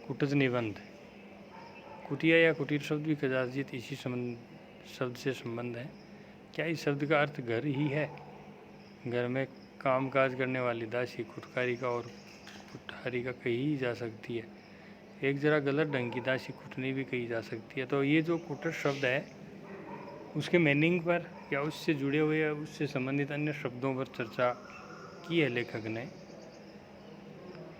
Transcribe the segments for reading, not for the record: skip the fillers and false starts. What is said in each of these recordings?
कुटज निबंध। कुटिया या कुटीर शब्द भी कदाचित इसी शब्द से संबंध है। क्या इस शब्द का अर्थ घर ही है? घर में कामकाज करने वाली दासी कुटकारिका और कुठारिका कही जा सकती है। एक जरा गलत ढंग की दासी कुटनी भी कही जा सकती है। तो ये जो कुटर शब्द है उसके मीनिंग पर या उससे जुड़े हुए या उससे संबंधित अन्य शब्दों पर चर्चा की है लेखक ने।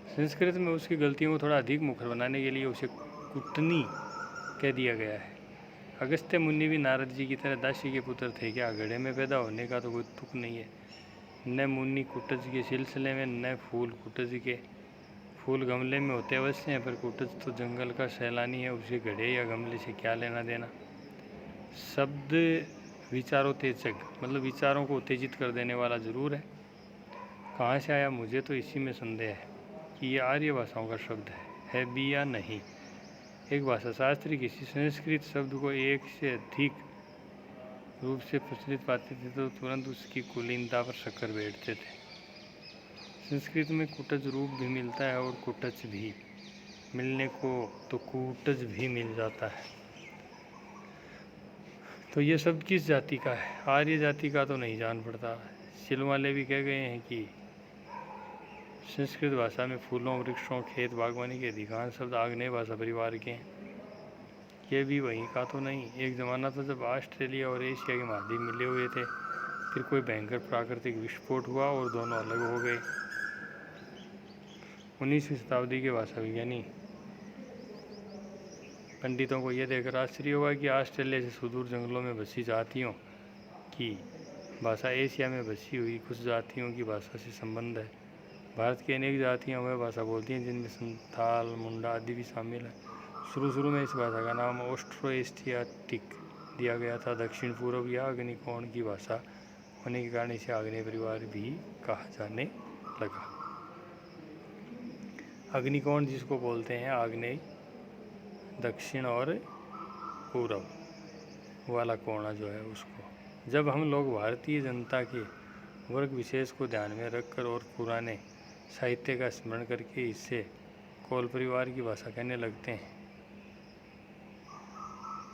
संस्कृत में उसकी गलतियों को थोड़ा अधिक मुखर बनाने के लिए उसे कुटनी कह दिया गया है। अगस्त्य मुनि भी नारद जी की तरह दासी के पुत्र थे क्या? घड़े में पैदा होने का तो कोई तुक नहीं है। न मुनि कुटज के सिलसिले में, न फूल कुटज के। फूल गमले में होते अवश्य हैं, पर कुटज तो जंगल का सैलानी है, उसे घड़े या गमले से क्या लेना देना। शब्द विचारोत्तेजक मतलब विचारों को उत्तेजित कर देने वाला जरूर है। कहाँ से आया, मुझे तो इसी में संदेह है कि ये आर्य भाषाओं का शब्द है भी या नहीं। एक भाषा शास्त्री किसी संस्कृत शब्द को एक से अधिक रूप से प्रचलित पाते थे तो तुरंत उसकी कुलीनता पर शक्कर बैठते थे। संस्कृत में कुटज रूप भी मिलता है और कुटच भी, मिलने को तो कूटज भी मिल जाता है। तो ये शब्द किस जाति का है? आर्य जाति का तो नहीं जान पड़ता। सिल वाले भी कह गए हैं कि संस्कृत भाषा में फूलों, वृक्षों, खेत, बागवानी के अधिकांश शब्द आग्नेय भाषा परिवार के हैं। ये भी वहीं का तो नहीं। एक ज़माना था जब ऑस्ट्रेलिया और एशिया के महाद्वीप मिले हुए थे, फिर कोई भयंकर प्राकृतिक विस्फोट हुआ और दोनों अलग हो गए। 19वीं शताब्दी के भाषा विज्ञानी पंडितों को यह देखकर आश्चर्य हुआ कि ऑस्ट्रेलिया से सुदूर जंगलों में बसी जातियों की भाषा एशिया में बसी हुई कुछ जातियों की भाषा से संबंध है। भारत की अनेक जातियाँ वह भाषा बोलती हैं जिनमें संथाल, मुंडा आदि भी शामिल है। शुरू में इस भाषा का नाम ऑस्ट्रो एशियाटिक दिया गया था। दक्षिण पूर्व या अग्निकोण की भाषा होने के कारण इसे आग्नेय परिवार भी कहा जाने लगा। अग्निकोण जिसको बोलते हैं आग्नेय, दक्षिण और पूर्व वाला कोना जो है उसको। जब हम लोग भारतीय जनता के वर्ग विशेष को ध्यान में रखकर और पुराने साहित्य का स्मरण करके इसे कोल परिवार की भाषा कहने लगते हैं,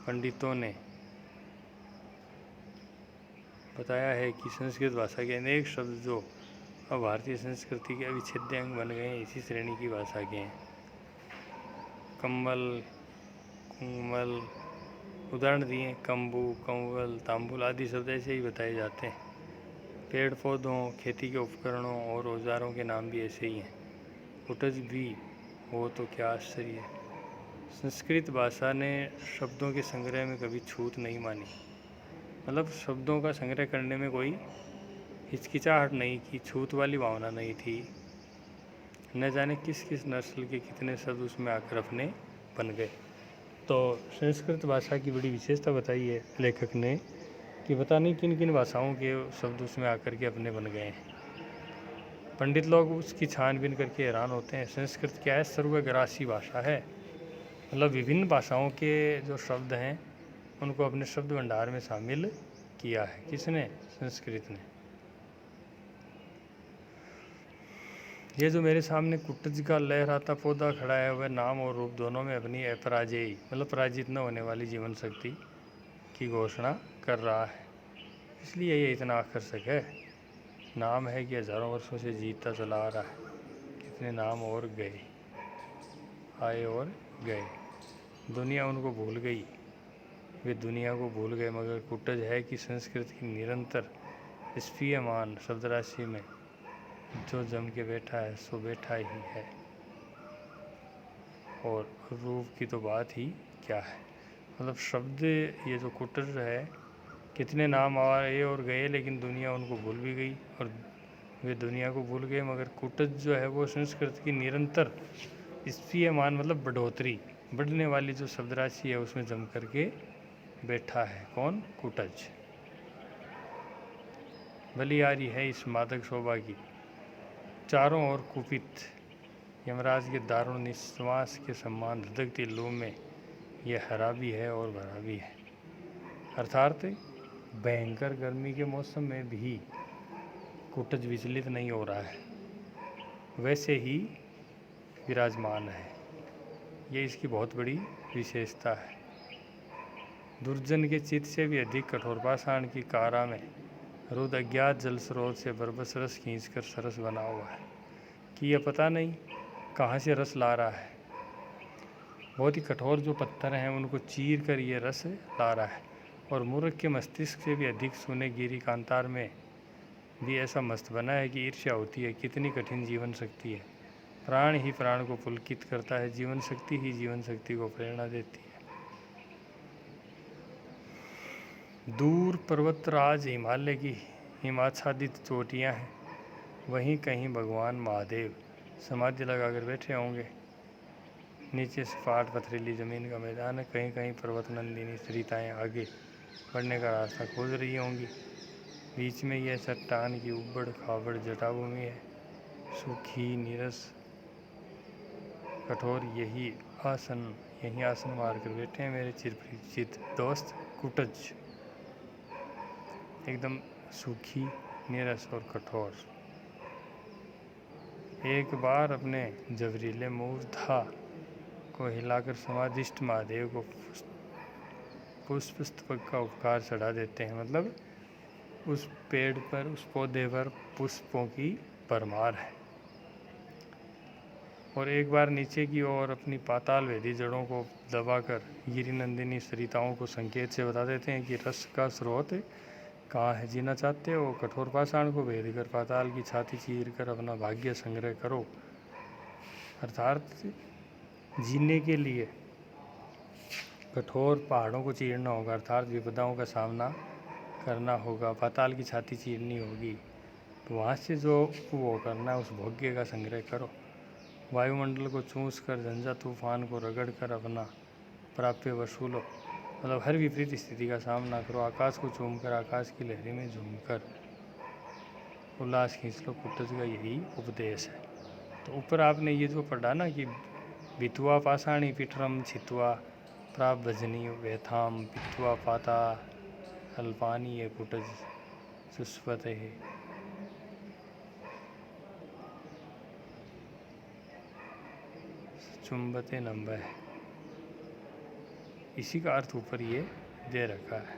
पंडितों ने बताया है कि संस्कृत भाषा के अनेक शब्द जो अब भारतीय संस्कृति के अविच्छेद्य अंग बन गए हैं इसी श्रेणी की भाषा के हैं। कम्बल, कुंमल उदाहरण दिए। कम्बू, कंवल, तांबुल आदि शब्द ऐसे ही बताए जाते हैं। पेड़ पौधों, खेती के उपकरणों और औजारों के नाम भी ऐसे ही हैं। कुटज भी हो तो क्या आश्चर्य है। संस्कृत भाषा ने शब्दों के संग्रह में कभी छूत नहीं मानी। मतलब शब्दों का संग्रह करने में कोई हिचकिचाहट नहीं की, छूत वाली भावना नहीं थी। न जाने किस किस नस्ल के कितने शब्द उसमें आकर अपने बन गए। तो संस्कृत भाषा की बड़ी विशेषता बताई है लेखक ने कि पता नहीं किन किन भाषाओं के शब्द उसमें आकर के अपने बन गए हैं। पंडित लोग उसकी छानबीन करके हैरान होते हैं। संस्कृत क्या है? सर्वग्रासी भाषा है। मतलब विभिन्न भाषाओं के जो शब्द हैं उनको अपने शब्द भंडार में शामिल किया है। किसने? संस्कृत ने। ये जो मेरे सामने कुटज का लहराता पौधा खड़ा है वह नाम और रूप दोनों में अपनी अपराजेय मतलब पराजित न होने वाली जीवन शक्ति की घोषणा कर रहा है, इसलिए ये इतना आकर्षक है। नाम है कि हजारों वर्षों से जीता चला आ रहा है। कितने नाम और गए, आए और गए, दुनिया उनको भूल गई, वे दुनिया को भूल गए। मगर कुटज है कि संस्कृत की निरंतर स्फीयमान शब्दराशि में जो जम के बैठा है सो बैठा ही है। और रूप की तो बात ही क्या है। मतलब शब्द ये जो कुटज है, कितने नाम आए और गए लेकिन दुनिया उनको भूल भी गई और वे दुनिया को भूल गए। मगर कुटज जो है वो संस्कृत की निरंतर स्फीयमान मतलब बढ़ोतरी, बढ़ने वाली जो शब्द राशि है उसमें जम करके बैठा है। कौन? कुटज। बलियारी है इस मादक शोभा की, चारों ओर कुपित यमराज के दारुण निश्वास के समान धधकती लू में यह हरा भी है और भरा भी है। अर्थात भयंकर गर्मी के मौसम में भी कुटज विचलित नहीं हो रहा है, वैसे ही विराजमान है। ये इसकी बहुत बड़ी विशेषता है। दुर्जन के चित्त से भी अधिक कठोर पाषाण की कारा में रुद्र अज्ञात जल स्रोत से बरबस रस खींचकर सरस बना हुआ है कि यह पता नहीं कहाँ से रस ला रहा है। बहुत ही कठोर जो पत्थर हैं उनको चीर कर ये रस ला रहा है। और मूर्ख के मस्तिष्क से भी अधिक सुनेगिरी कांतार में भी ऐसा मस्त बना है कि ईर्ष्या होती है। कितनी कठिन जीवन शक्ति है। प्राण ही प्राण को पुलकित करता है, जीवन शक्ति ही जीवन शक्ति को प्रेरणा देती है। दूर पर्वतराज हिमालय की हिमाच्छादित चोटियाँ हैं, वहीं कहीं भगवान महादेव समाधि लगाकर बैठे होंगे। नीचे सपाट पथरीली ज़मीन का मैदान है, कहीं कहीं पर्वत नंदिनी सरिताएँ आगे बढ़ने का रास्ता खोज रही होंगी। बीच में यह चट्टान की उबड़ खाबड़ जटाभूमि है, सूखी नीरस कठोर। यही आसन मारकर बैठे हैं मेरे चिरपरिचित दोस्त कुटज, एकदम सूखी नीरस और कठोर। एक बार अपने जबरीले मूर्धा को हिलाकर समाधिष्ट महादेव को पुष्पस्तबक का उपकार चढ़ा देते हैं। मतलब उस पेड़ पर, उस पौधे पर पुष्पों की परमार है। और एक बार नीचे की ओर अपनी पाताल वेदी जड़ों को दबाकर गिरिनंदिनी सरिताओं को संकेत से बता देते हैं कि रस का स्रोत कहाँ है। जीना चाहते हो, कठोर पाषाण को भेद कर पाताल की छाती चीर कर अपना भाग्य संग्रह करो। अर्थात जीने के लिए कठोर पहाड़ों को चीरना होगा, अर्थात विपदाओं का सामना करना होगा, पाताल की छाती चीरनी होगी। तो वहाँ से जो वो करना है उस भाग्य का संग्रह करो। वायुमंडल को चूस कर, झंझा तूफान को रगड़ कर अपना प्राप्य वसूलो। मतलब हर विपरीत स्थिति का सामना करो। आकाश को चूमकर, आकाश की लहरी में झूमकर उल्लास खींच लो। कुटज का यही उपदेश है। तो ऊपर आपने ये जो पढ़ा ना कि भित्वा पाषाणी पिठरम छित्वा प्राप भजनी व्यथाम पित्वा पाता अल्पानी ये कुटज सुस्वत है। चुंबते नंबर है, इसी का अर्थ ऊपर ये दे रखा है।